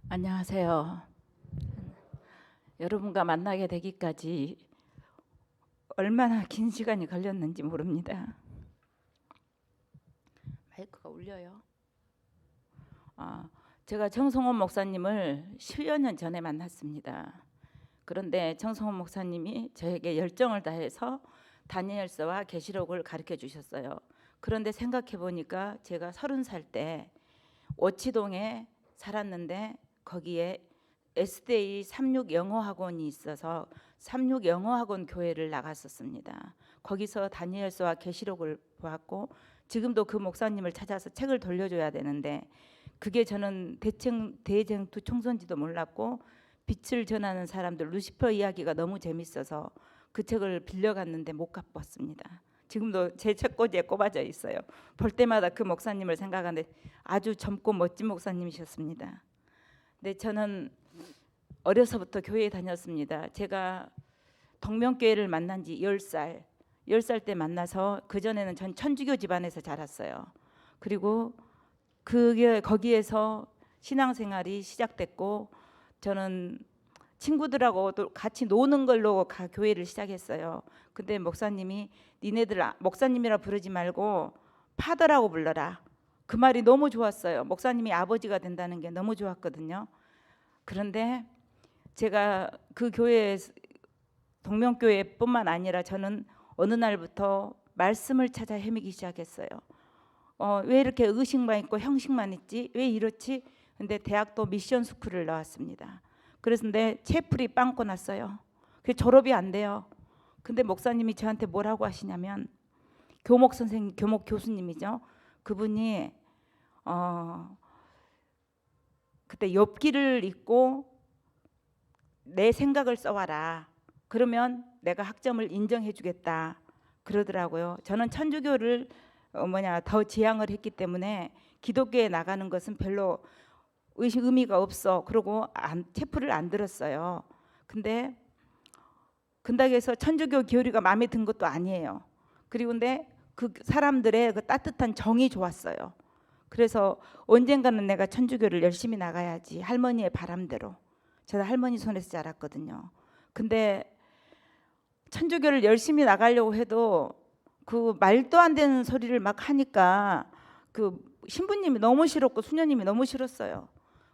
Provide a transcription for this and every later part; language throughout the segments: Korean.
안녕하세요. 여러분과 만나게 되기까지 얼마나 긴 시간이 걸렸는지 모릅니다. 마이크가 울려요. 제가 정성원 목사님을 10여 년 전에 만났습니다. 그런데 정성원 목사님이 저에게 열정을 다해서 다니엘서와 계시록을 가르쳐 주셨어요. 그런데 생각해 보니까 제가 30살 때 오치동에 살았는데 거기에 SDA 36 영어학원이 있어서 36 영어학원 교회를 나갔었습니다. 거기서 다니엘서와 계시록을 보았고 지금도 그 목사님을 찾아서 책을 돌려줘야 되는데 그게 저는 대쟁투 총선지도 몰랐고 빛을 전하는 사람들 루시퍼 이야기가 너무 재밌어서 그 책을 빌려갔는데 못 갖고 왔습니다. 지금도 제 책꽂이에 꼽아져 있어요. 볼 때마다 그 목사님을 생각하는데 아주 젊고 멋진 목사님이셨습니다. 근데 저는 어려서부터 교회에 다녔습니다. 제가 동명교회를 만난 지 10살 때 만나서 그전에는 전 천주교 집안에서 자랐어요. 그리고 그게 거기에서 신앙생활이 시작됐고 저는 친구들하고 또 같이 노는 걸로 교회를 시작했어요. 근데 목사님이 니네들 목사님이라 부르지 말고 파더라고 불러라. 그 말이 너무 좋았어요. 목사님이 아버지가 된다는 게 너무 좋았거든요. 그런데 제가 그 교회 동명교회뿐만 아니라 저는 어느 날부터 말씀을 찾아 헤매기 시작했어요. 왜 이렇게 의식만 있고 형식만 있지? 왜 이렇지? 근데 대학도 미션 스쿨을 나왔습니다. 그래서 내 채플이 빵꾸 났어요. 그 졸업이 안 돼요. 근데 목사님이 저한테 뭐라고 하시냐면 교목 선생님, 교목 교수님이죠. 그분이 그때 엽기를 읽고 내 생각을 써와라. 그러면 내가 학점을 인정해주겠다. 그러더라고요. 저는 천주교를 더 지향을 했기 때문에 기독교에 나가는 것은 별로 의미가 없어. 그러고 체프를 안 들었어요. 근데 근다해서 천주교 교리가 마음에 든 것도 아니에요. 그리고 근데 그 사람들의 그 따뜻한 정이 좋았어요. 그래서 언젠가는 내가 천주교를 열심히 나가야지. 할머니의 바람대로. 저도 할머니 손에서 자랐거든요. 근데 천주교를 열심히 나가려고 해도 그 말도 안 되는 소리를 막 하니까 그 신부님이 너무 싫었고 수녀님이 너무 싫었어요.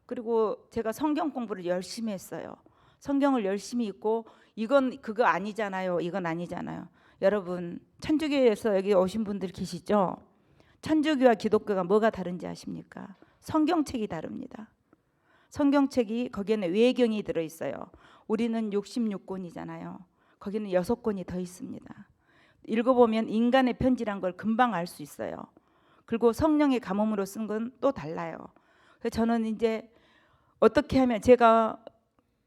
그리고 제가 성경 공부를 열심히 했어요. 성경을 열심히 읽고 이건 그거 아니잖아요. 이건 아니잖아요. 여러분 천주교에서 여기 오신 분들 계시죠? 천주교와 기독교가 뭐가 다른지 아십니까? 성경책이 다릅니다. 성경책이 거기에는 외경이 들어있어요. 우리는 66권이잖아요. 거기는 6권이 더 있습니다. 읽어보면 인간의 편지란 걸 금방 알 수 있어요. 그리고 성령의 가뭄으로 쓴 건 또 달라요. 그래서 저는 이제 어떻게 하면 제가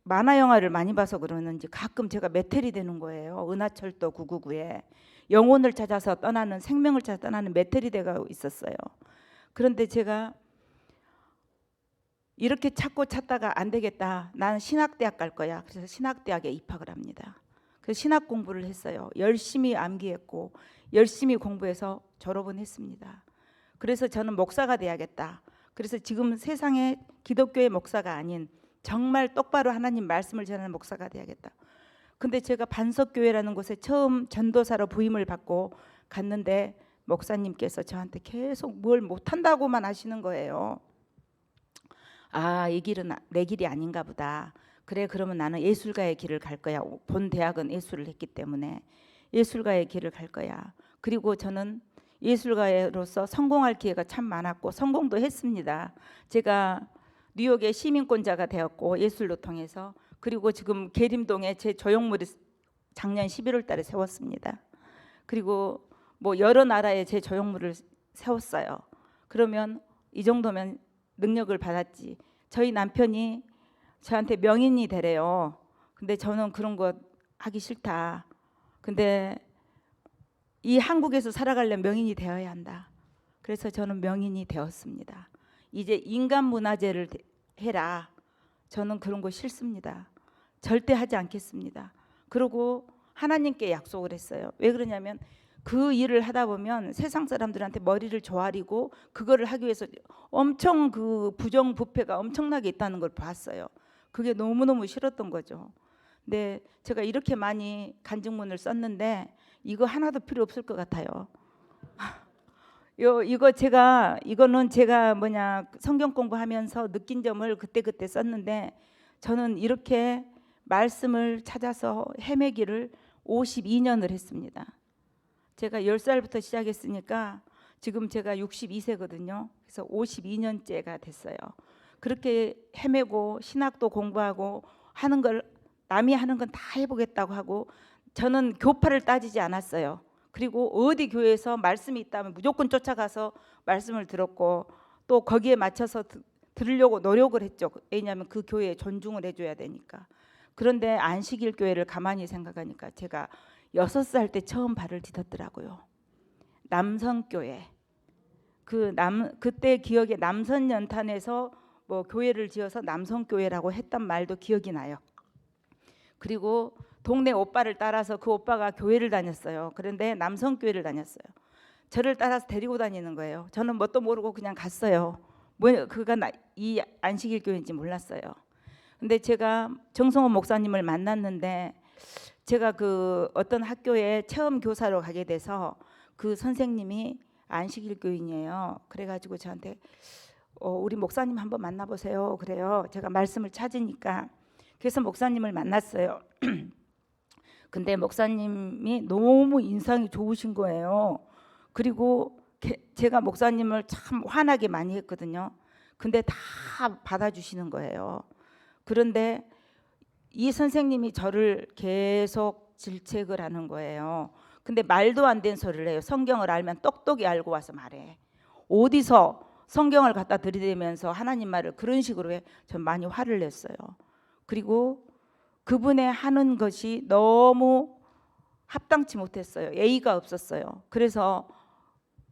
만화 영화를 많이 봐서 그러는지 가끔 제가 메텔이 되는 거예요. 은하철도 999에 영혼을 찾아서 떠나는 생명을 찾아 떠나는 메텔이 되가 있었어요. 그런데 제가 이렇게 찾다가 안 되겠다. 나는 신학대학 갈 거야. 그래서 신학대학에 입학을 합니다. 그래서 신학 공부를 했어요. 열심히 암기했고 열심히 공부해서 졸업은 했습니다. 그래서 저는 목사가 돼야겠다. 그래서 지금 세상에 기독교의 목사가 아닌 정말 똑바로 하나님 말씀을 전하는 목사가 돼야겠다. 근데 제가 반석교회라는 곳에 처음 전도사로 부임을 받고 갔는데 목사님께서 저한테 계속 뭘 못한다고만 하시는 거예요. 이 길은 내 길이 아닌가 보다. 그래, 그러면 나는 예술가의 길을 갈 거야. 본 대학은 예술을 했기 때문에 예술가의 길을 갈 거야. 그리고 저는 예술가로서 성공할 기회가 참 많았고 성공도 했습니다. 제가 뉴욕의 시민권자가 되었고 예술로 통해서. 그리고 지금 계림동에 제 조형물을 작년 11월 달에 세웠습니다. 그리고 뭐 여러 나라에 제 조형물을 세웠어요. 그러면 이 정도면 능력을 받았지. 저희 남편이 저한테 명인이 되래요. 근데 저는 그런 거 하기 싫다. 근데 이 한국에서 살아가려면 명인이 되어야 한다. 그래서 저는 명인이 되었습니다. 이제 인간문화재를 해라. 저는 그런 거 싫습니다. 절대 하지 않겠습니다. 그리고 하나님께 약속을 했어요. 왜 그러냐면 그 일을 하다 보면 세상 사람들한테 머리를 조아리고 그거를 하기 위해서 엄청 그 부정부패가 엄청나게 있다는 걸 봤어요. 그게 너무너무 싫었던 거죠. 근데 제가 이렇게 많이 간증문을 썼는데 이거 하나도 필요 없을 것 같아요. 이거는 제가 성경 공부하면서 느낀 점을 그때그때 썼는데, 저는 이렇게 말씀을 찾아서 헤매기를 52년을 했습니다. 제가 10살부터 시작했으니까 지금 제가 62세거든요. 그래서 52년째가 됐어요. 그렇게 헤매고 신학도 공부하고 하는 걸, 남이 하는 건 다 해보겠다고 하고, 저는 교파를 따지지 않았어요. 그리고 어디 교회에서 말씀이 있다면 무조건 쫓아가서 말씀을 들었고, 또 거기에 맞춰서 들으려고 노력을 했죠. 왜냐하면 그 교회에 존중을 해줘야 되니까. 그런데 안식일 교회를 가만히 생각하니까 제가 6살 때 처음 발을 디뎠더라고요. 남성교회. 그때 기억에 남선연탄에서 뭐 교회를 지어서 남성교회라고 했단 말도 기억이 나요. 그리고 동네 오빠를 따라서 그 오빠가 교회를 다녔어요. 그런데 남성교회를 다녔어요. 저를 따라서 데리고 다니는 거예요. 저는 뭣도 모르고 그냥 갔어요. 그가 이 안식일 교회인지 몰랐어요. 근데 제가 정성호 목사님을 만났는데, 제가 그 어떤 학교에 체험 교사로 가게 돼서 그 선생님이 안식일 교인이에요. 그래가지고 저한테 우리 목사님 한번 만나보세요. 그래요. 제가 말씀을 찾으니까. 그래서 목사님을 만났어요. 근데 목사님이 너무 인상이 좋으신 거예요. 그리고 제가 목사님을 참 화나게 많이 했거든요. 근데 다 받아주시는 거예요. 그런데 이 선생님이 저를 계속 질책을 하는 거예요. 근데 말도 안 되는 소리를 해요. 성경을 알면 똑똑히 알고 와서 말해. 어디서 성경을 갖다 들이대면서 하나님 말을 그런 식으로 해. 전 많이 화를 냈어요. 그리고 그분의 하는 것이 너무 합당치 못했어요. 예의가 없었어요. 그래서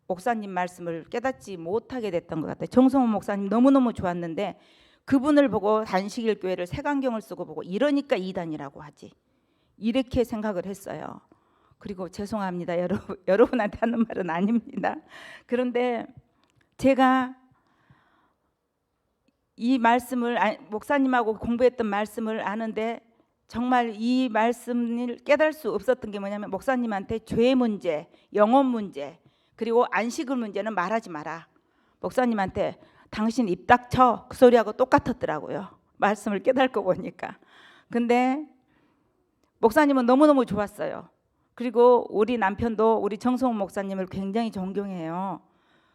목사님 말씀을 깨닫지 못하게 됐던 것 같아요. 정성호 목사님 너무너무 좋았는데, 그분을 보고 안식일 교회를 색안경을 쓰고 보고 이러니까 이단이라고 하지, 이렇게 생각을 했어요. 그리고 죄송합니다. 여러분한테 하는 말은 아닙니다. 그런데 제가 이 말씀을 목사님하고 공부했던 말씀을 아는데 정말 이 말씀을 깨달을 수 없었던 게 뭐냐면, 목사님한테 죄 문제, 영혼 문제, 그리고 안식일 문제는 말하지 마라. 목사님한테 당신 입 닥쳐, 그 소리하고 똑같았더라고요. 말씀을 깨달고 보니까. 근데 목사님은 너무너무 좋았어요. 그리고 우리 남편도 우리 정성호 목사님을 굉장히 존경해요.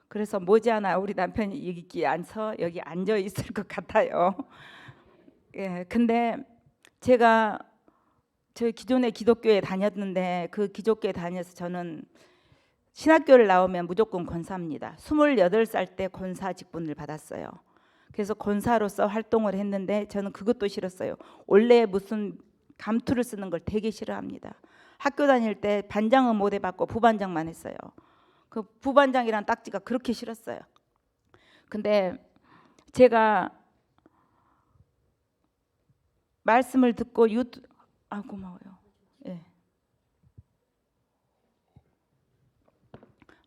그래서 머지않아 우리 남편이 여기 앉아 있을 것 같아요. 예, 근데 제가 저희 기존의 기독교에 다녔는데, 그 기독교에 다녀서 저는 신학교를 나오면 무조건 권사입니다. 28살 때 권사 직분을 받았어요. 그래서 권사로서 활동을 했는데 저는 그것도 싫었어요. 원래 무슨 감투를 쓰는 걸 되게 싫어합니다. 학교 다닐 때 반장은 못 해봤고 부반장만 했어요. 그 부반장이란 딱지가 그렇게 싫었어요. 근데 제가 말씀을 듣고 고마워요. 예.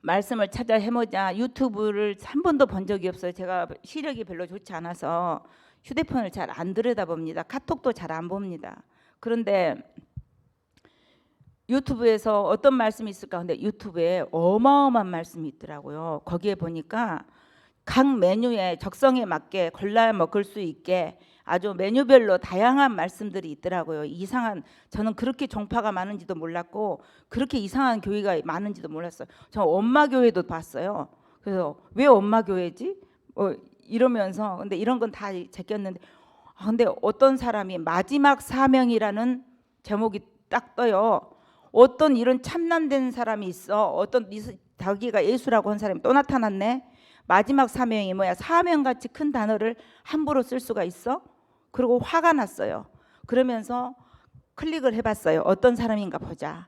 말씀을 찾아 해보자 유튜브를 한 번도 본 적이 없어요. 제가 시력이 별로 좋지 않아서 휴대폰을 잘 안 들여다봅니다. 카톡도 잘 안 봅니다. 그런데 유튜브에서 어떤 말씀이 있을까? 근데 유튜브에 어마어마한 말씀이 있더라고요. 거기에 보니까 각 메뉴에 적성에 맞게 골라 먹을 수 있게 아주 메뉴별로 다양한 말씀들이 있더라고요. 저는 그렇게 종파가 많은지도 몰랐고 그렇게 이상한 교회가 많은지도 몰랐어요. 저 엄마 교회도 봤어요. 그래서 왜 엄마 교회지? 이러면서, 근데 이런 건 다 제꼈는데, 근데 어떤 사람이 마지막 사명이라는 제목이 딱 떠요. 어떤 이런 참남된 사람이 있어. 어떤 자기가 예수라고 한 사람이 또 나타났네. 마지막 사명이 뭐야? 사명같이 큰 단어를 함부로 쓸 수가 있어? 그리고 화가 났어요. 그러면서 클릭을 해봤어요. 어떤 사람인가 보자.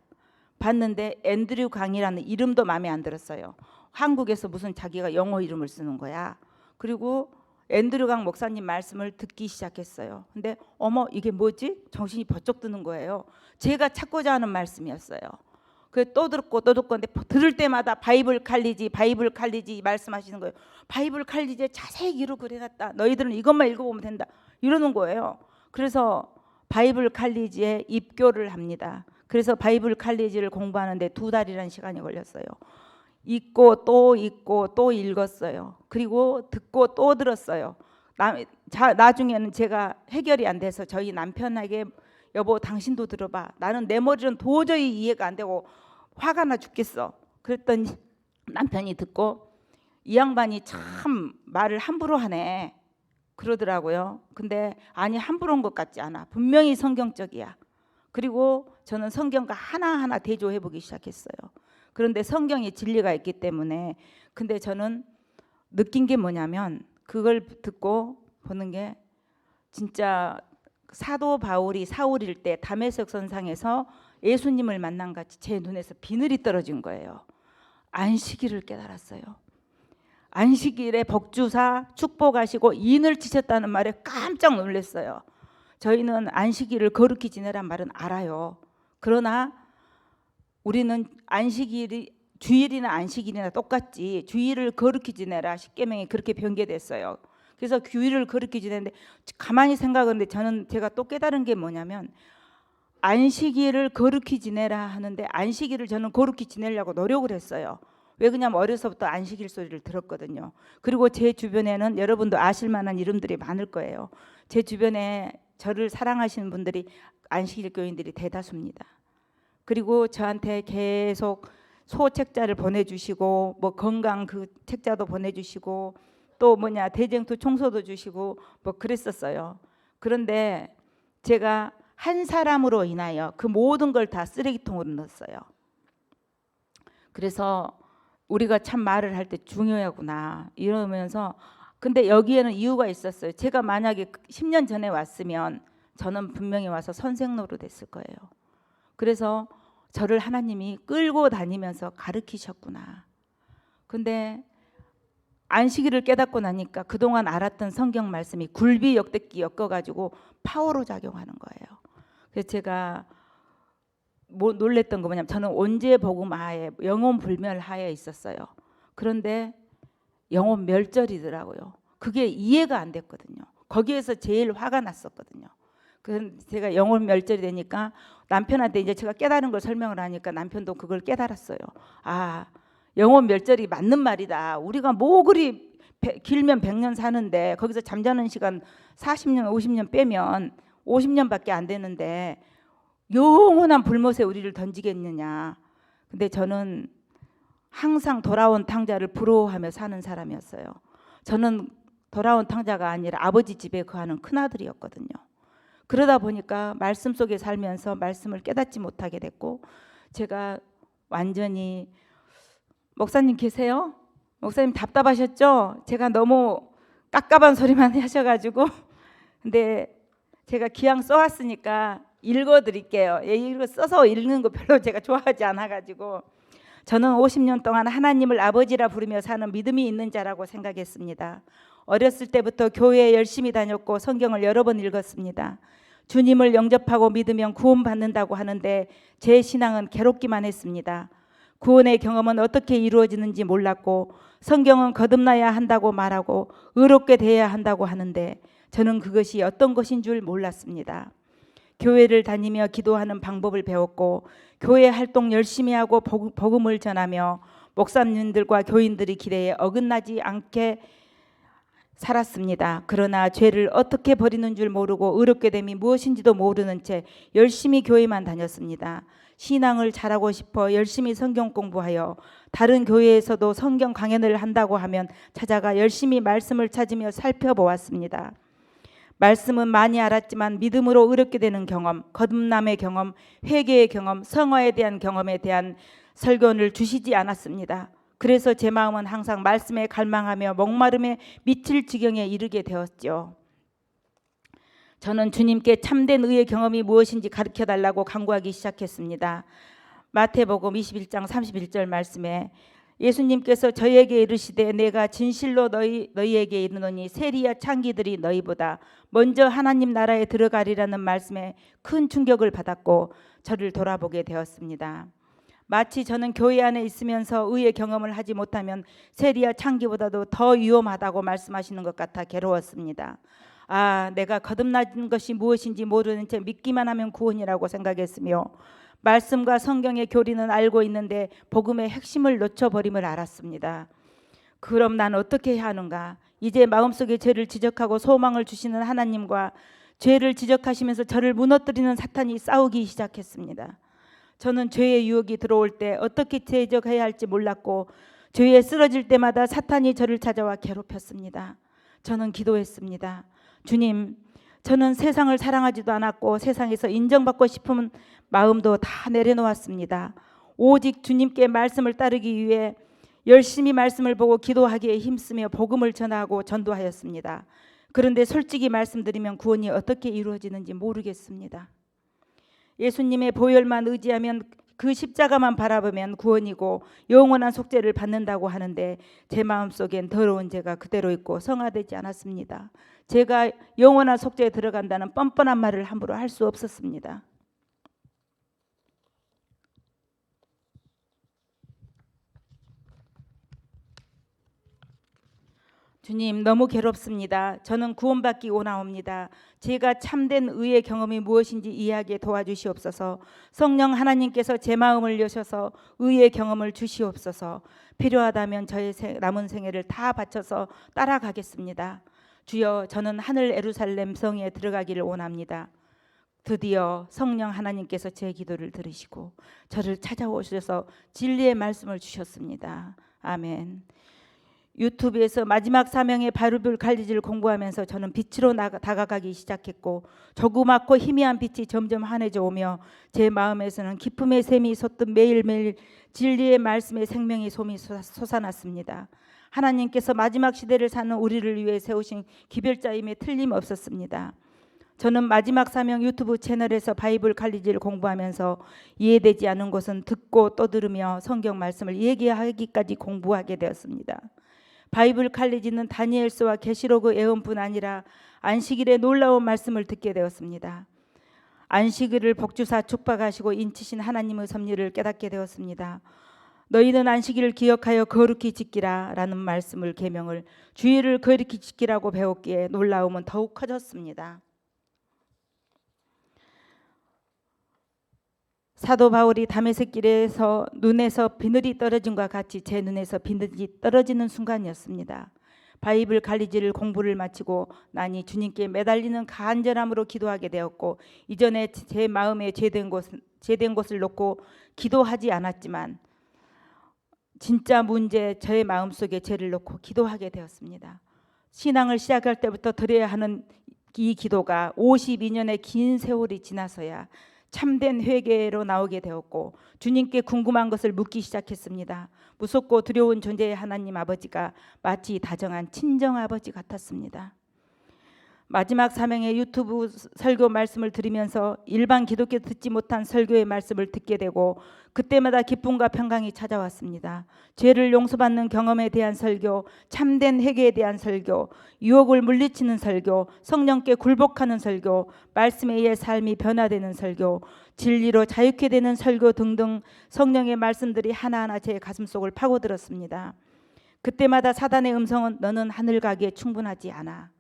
봤는데 앤드류 강이라는 이름도 마음에 안 들었어요. 한국에서 무슨 자기가 영어 이름을 쓰는 거야. 그리고 앤드류 강 목사님 말씀을 듣기 시작했어요. 근데 어머, 이게 뭐지? 정신이 번쩍 드는 거예요. 제가 찾고자 하는 말씀이었어요. 또 듣고 또 듣고 근데 들을 때마다 바이블 칼리지 말씀하시는 거예요. 바이블 칼리지에 자세히 기록을 해놨다. 너희들은 이것만 읽어보면 된다. 이러는 거예요. 그래서 바이블 칼리지에 입교를 합니다. 그래서 바이블 칼리지를 공부하는데 2달이라는 시간이 걸렸어요. 읽고 또 읽었어요. 그리고 듣고 또 들었어요. 나중에는 제가 해결이 안 돼서 저희 남편에게 여보 당신도 들어봐. 나는 내 머리는 도저히 이해가 안 되고 화가 나 죽겠어. 그랬더니 남편이 듣고 이 양반이 참 말을 함부로 하네 그러더라고요. 근데 아니 함부로 한 것 같지 않아. 분명히 성경적이야. 그리고 저는 성경과 하나하나 대조해 보기 시작했어요. 그런데 성경에 진리가 있기 때문에 근데 저는 느낀 게 뭐냐면 그걸 듣고 보는 게 진짜 사도 바울이 사울일 때 다메섹 선상에서 예수님을 만난 같이 제 눈에서 비늘이 떨어진 거예요. 안식일을 깨달았어요. 안식일에 복주사 축복하시고 인을 치셨다는 말에 깜짝 놀랐어요. 저희는 안식일을 거룩히 지내란 말은 알아요. 그러나 우리는 안식일이 주일이나 안식일이나 똑같지 주일을 거룩히 지내라 십계명이 그렇게 변개됐어요. 그래서 주일을 거룩히 지내는데 가만히 생각하는데 제가 또 깨달은 게 뭐냐면 안식일을 거룩히 지내라 하는데 안식일을 저는 거룩히 지내려고 노력을 했어요. 왜 그러냐면 어려서부터 안식일 소리를 들었거든요. 그리고 제 주변에는 여러분도 아실 만한 이름들이 많을 거예요. 제 주변에 저를 사랑하시는 분들이 안식일 교인들이 대다수입니다. 그리고 저한테 계속 소책자를 보내주시고 뭐 건강 그 책자도 보내주시고 또 대쟁투 총소도 주시고 뭐 그랬었어요. 그런데 제가 한 사람으로 인하여 그 모든 걸 다 쓰레기통으로 넣었어요. 그래서 우리가 참 말을 할 때 중요하구나 이러면서 근데 여기에는 이유가 있었어요. 제가 만약에 10년 전에 왔으면 저는 분명히 와서 선생 노릇했을 거예요. 그래서 저를 하나님이 끌고 다니면서 가르치셨구나. 근데 안식일을 깨닫고 나니까 그동안 알았던 성경 말씀이 굴비 역대기 엮어가지고 파워로 작용하는 거예요. 그래서 제가 놀랬던 거 뭐냐면 저는 온죄 복음 하에 영혼 불멸 하에 있었어요. 그런데 영혼 멸절이더라고요. 그게 이해가 안 됐거든요. 거기에서 제일 화가 났었거든요. 제가 영혼 멸절이 되니까 남편한테 이제 제가 깨달은 걸 설명을 하니까 남편도 그걸 깨달았어요. 아, 영혼 멸절이 맞는 말이다. 우리가 뭐 그리 길면 100년 사는데 거기서 잠자는 시간 40년, 50년 빼면 50년밖에 안 되는데 영원한 불못에 우리를 던지겠느냐. 근데 저는 항상 돌아온 탕자를 부러워하며 사는 사람이었어요. 저는 돌아온 탕자가 아니라 아버지 집에 거하는 큰아들이었거든요. 그러다 보니까 말씀 속에 살면서 말씀을 깨닫지 못하게 됐고 제가 완전히 목사님 계세요? 목사님 답답하셨죠? 제가 너무 깝깝한 소리만 하셔가지고 근데 제가 기왕 써왔으니까 읽어드릴게요. 이거 써서 읽는 거 별로 제가 좋아하지 않아가지고 저는 50년 동안 하나님을 아버지라 부르며 사는 믿음이 있는 자라고 생각했습니다. 어렸을 때부터 교회에 열심히 다녔고 성경을 여러 번 읽었습니다. 주님을 영접하고 믿으면 구원받는다고 하는데 제 신앙은 괴롭기만 했습니다. 구원의 경험은 어떻게 이루어지는지 몰랐고 성경은 거듭나야 한다고 말하고 의롭게 돼야 한다고 하는데 저는 그것이 어떤 것인 줄 몰랐습니다. 교회를 다니며 기도하는 방법을 배웠고 교회 활동 열심히 하고 복음을 전하며 목사님들과 교인들의 기대에 어긋나지 않게 살았습니다. 그러나 죄를 어떻게 버리는 줄 모르고 의롭게 됨이 무엇인지도 모르는 채 열심히 교회만 다녔습니다. 신앙을 잘하고 싶어 열심히 성경 공부하여 다른 교회에서도 성경 강연을 한다고 하면 찾아가 열심히 말씀을 찾으며 살펴보았습니다. 말씀은 많이 알았지만 믿음으로 의롭게 되는 경험, 거듭남의 경험, 회개의 경험, 성화에 대한 경험에 대한 설교를 주시지 않았습니다. 그래서 제 마음은 항상 말씀에 갈망하며 목마름에 미칠 지경에 이르게 되었죠. 저는 주님께 참된 의의 경험이 무엇인지 가르쳐달라고 간구하기 시작했습니다. 마태복음 21장 31절 말씀에 예수님께서 저희에게 이르시되 내가 진실로 너희에게 이르노니 세리와 창기들이 너희보다 먼저 하나님 나라에 들어가리라는 말씀에 큰 충격을 받았고 저를 돌아보게 되었습니다. 마치 저는 교회 안에 있으면서 의의 경험을 하지 못하면 세리와 창기보다도 더 위험하다고 말씀하시는 것 같아 괴로웠습니다. 아, 내가 거듭난 것이 무엇인지 모르는 채 믿기만 하면 구원이라고 생각했으며 말씀과 성경의 교리는 알고 있는데 복음의 핵심을 놓쳐버림을 알았습니다. 그럼 난 어떻게 해야 하는가? 이제 마음속에 죄를 지적하고 소망을 주시는 하나님과 죄를 지적하시면서 저를 무너뜨리는 사탄이 싸우기 시작했습니다. 저는 죄의 유혹이 들어올 때 어떻게 대적해야 할지 몰랐고 죄에 쓰러질 때마다 사탄이 저를 찾아와 괴롭혔습니다. 저는 기도했습니다. 주님, 저는 세상을 사랑하지도 않았고 세상에서 인정받고 싶은 마음도 다 내려놓았습니다. 오직 주님께 말씀을 따르기 위해 열심히 말씀을 보고 기도하기에 힘쓰며 복음을 전하고 전도하였습니다. 그런데 솔직히 말씀드리면 구원이 어떻게 이루어지는지 모르겠습니다. 예수님의 보혈만 의지하면 그 십자가만 바라보면 구원이고 영원한 속죄를 받는다고 하는데 제 마음속엔 더러운 죄가 그대로 있고 성화되지 않았습니다. 제가 영원한 속죄에 들어간다는 뻔뻔한 말을 함부로 할 수 없었습니다. 주님, 너무 괴롭습니다. 저는 구원받기 원하옵니다. 제가 참된 의의 경험이 무엇인지 이해하게 도와주시옵소서. 성령 하나님께서 제 마음을 여셔서 의의 경험을 주시옵소서. 필요하다면 저의 남은 생애를 다 바쳐서 따라가겠습니다. 주여, 저는 하늘 예루살렘 성에 들어가기를 원합니다. 드디어 성령 하나님께서 제 기도를 들으시고 저를 찾아오셔서 진리의 말씀을 주셨습니다. 아멘. 유튜브에서 마지막 사명의 바이블 칼리지를 공부하면서 저는 빛으로 다가가기 시작했고 조그맣고 희미한 빛이 점점 환해져 오며 제 마음에서는 기쁨의 샘이 솟듯 매일매일 진리의 말씀의 생명의 솜이 솟아났습니다. 하나님께서 마지막 시대를 사는 우리를 위해 세우신 기별자임에 틀림없었습니다. 저는 마지막 사명 유튜브 채널에서 바이블 칼리지를 공부하면서 이해되지 않은 것은 듣고 또 들으며 성경 말씀을 얘기하기까지 공부하게 되었습니다. 바이블 칼리지는 다니엘서와 계시록 예언뿐 아니라 안식일의 놀라운 말씀을 듣게 되었습니다. 안식일을 복주사 축복하시고 인치신 하나님의 섭리를 깨닫게 되었습니다. 너희는 안식일을 기억하여 거룩히 지키라 라는 말씀을 계명을 주일을 거룩히 지키라고 배웠기에 놀라움은 더욱 커졌습니다. 사도 바울이 다메섹 길에서 눈에서 비늘이 떨어진과 같이 제 눈에서 비늘이 떨어지는 순간이었습니다. 바이블 칼리지를 공부를 마치고 나니 주님께 매달리는 간절함으로 기도하게 되었고 이전에 제 마음에 죄된 것을 놓고 기도하지 않았지만 진짜 문제 저의 마음속에 죄를 놓고 기도하게 되었습니다. 신앙을 시작할 때부터 드려야 하는 이 기도가 52년의 긴 세월이 지나서야 참된 회개로 나오게 되었고 주님께 궁금한 것을 묻기 시작했습니다. 무섭고 두려운 존재의 하나님 아버지가 마치 다정한 친정아버지 같았습니다. 마지막 사명의 유튜브 설교 말씀을 들으면서 일반 기독교 듣지 못한 설교의 말씀을 듣게 되고 그때마다 기쁨과 평강이 찾아왔습니다. 죄를 용서받는 경험에 대한 설교, 참된 회개에 대한 설교, 유혹을 물리치는 설교, 성령께 굴복하는 설교, 말씀에 의해 삶이 변화되는 설교, 진리로 자유케 되는 설교 등등 성령의 말씀들이 하나하나 제 가슴속을 파고들었습니다. 그때마다 사단의 음성은 너는 하늘 가기에 충분하지 않아.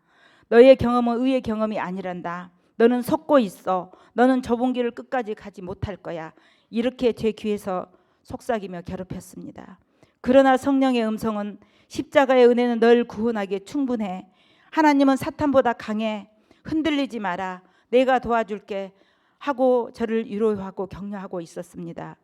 너의 경험은 의의 경험이 아니란다. 너는 속고 있어. 너는 좁은 길을 끝까지 가지 못할 거야. 이렇게 제 귀에서 속삭이며 괴롭혔습니다. 그러나 성령의 음성은 십자가의 은혜는 널 구원하기에 충분해. 하나님은 사탄보다 강해. 흔들리지 마라. 내가 도와줄게 하고 저를 위로하고 격려하고 있었습니다.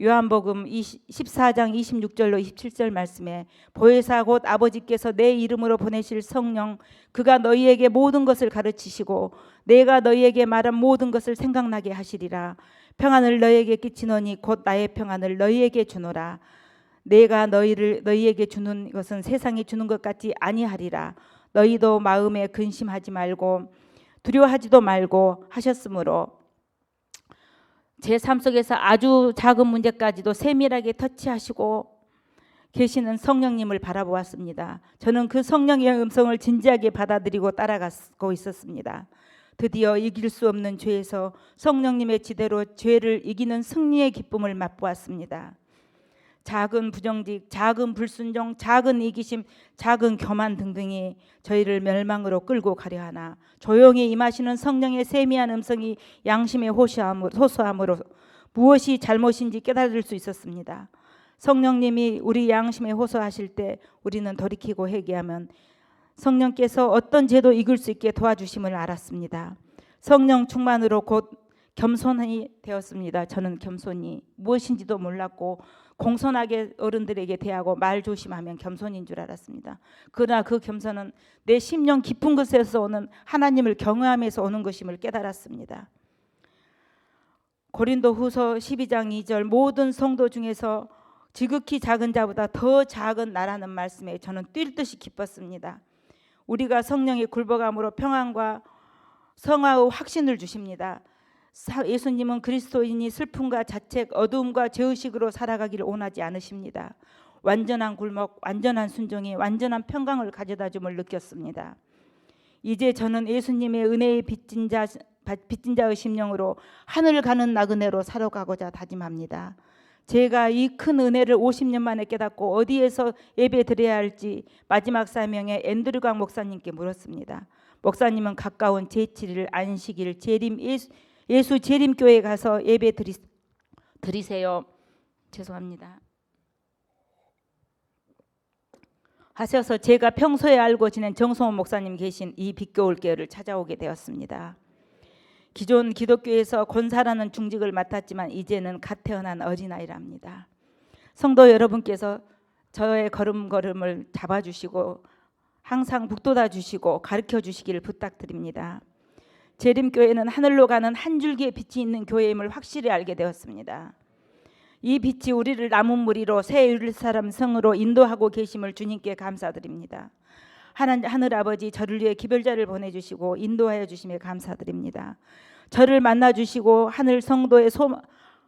요한복음 14장 26절로 27절 말씀에 보혜사 곧 아버지께서 내 이름으로 보내실 성령 그가 너희에게 모든 것을 가르치시고 내가 너희에게 말한 모든 것을 생각나게 하시리라. 평안을 너희에게 끼치노니 곧 나의 평안을 너희에게 주노라. 내가 너희에게 주는 것은 세상이 주는 것 같지 아니하리라. 너희도 마음에 근심하지 말고 두려워하지도 말고 하셨으므로 제 삶 속에서 아주 작은 문제까지도 세밀하게 터치하시고 계시는 성령님을 바라보았습니다. 저는 그 성령의 음성을 진지하게 받아들이고 따라가고 있었습니다. 드디어 이길 수 없는 죄에서 성령님의 지대로 죄를 이기는 승리의 기쁨을 맛보았습니다. 작은 부정직, 작은 불순종, 작은 이기심, 작은 교만 등등이 저희를 멸망으로 끌고 가려 하나 조용히 임하시는 성령의 세미한 음성이 양심에 호소함으로 무엇이 잘못인지 깨달을 수 있었습니다. 성령님이 우리 양심에 호소하실 때 우리는 돌이키고 회개하면 성령께서 어떤 죄도 이길 수 있게 도와주심을 알았습니다. 성령 충만으로 곧 겸손이 되었습니다. 저는 겸손이 무엇인지도 몰랐고 공손하게 어른들에게 대하고 말 조심하면 겸손인 줄 알았습니다. 그러나 그 겸손은 내 심령 깊은 곳에서 오는 하나님을 경외함에서 오는 것임을 깨달았습니다. 고린도후서 12장 2절 모든 성도 중에서 지극히 작은 자보다 더 작은 나라는 말씀에 저는 뛸 듯이 기뻤습니다. 우리가 성령의 굴복함으로 평안과 성화의 확신을 주십니다. 예수님은 그리스도인이 슬픔과 자책, 어두움과 죄의식으로 살아가기를 원하지 않으십니다. 완전한 굴복, 완전한 순종이 완전한 평강을 가져다 줌을 느꼈습니다. 이제 저는 예수님의 은혜의 빚진 자의 심령으로 하늘 가는 나그네로 살아가고자 다짐합니다. 제가 이 큰 은혜를 50년 만에 깨닫고 어디에서 예배 드려야 할지 마지막 사명의 앤드류강 목사님께 물었습니다. 목사님은 가까운 제7일 안식일 예수 재림교회에 가서 예배 드리세요. 죄송합니다. 하셔서 제가 평소에 알고 지낸 정성원 목사님 계신 이 빛겨울교회를 찾아오게 되었습니다. 기존 기독교에서 권사라는 중직을 맡았지만 이제는 갓 태어난 어린아이랍니다. 성도 여러분께서 저의 걸음걸음을 잡아주시고 항상 북돋아 주시고 가르쳐 주시기를 부탁드립니다. 재림교회는 하늘로 가는 한 줄기의 빛이 있는 교회임을 확실히 알게 되었습니다. 이 빛이 우리를 남은 무리로 새 예루살렘 성으로 인도하고 계심을 주님께 감사드립니다. 하늘 아버지, 저를 위해 기별자를 보내주시고 인도하여 주심에 감사드립니다. 저를 만나주시고 하늘 성도의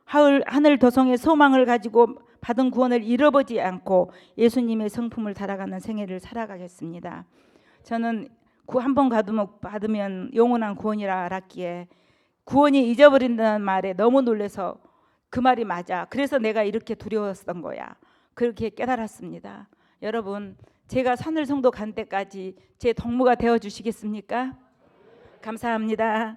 하늘 도성의 소망을 가지고 받은 구원을 잃어버리지 않고 예수님의 성품을 달아가는 생애를 살아가겠습니다. 저는 한 번 받으면 영원한 구원이라 알았기에 구원이 잊어버린다는 말에 너무 놀라서 그 말이 맞아. 그래서 내가 이렇게 두려웠던 거야. 그렇게 깨달았습니다. 여러분, 제가 산을 성도 간 때까지 제 동무가 되어 주시겠습니까? 감사합니다.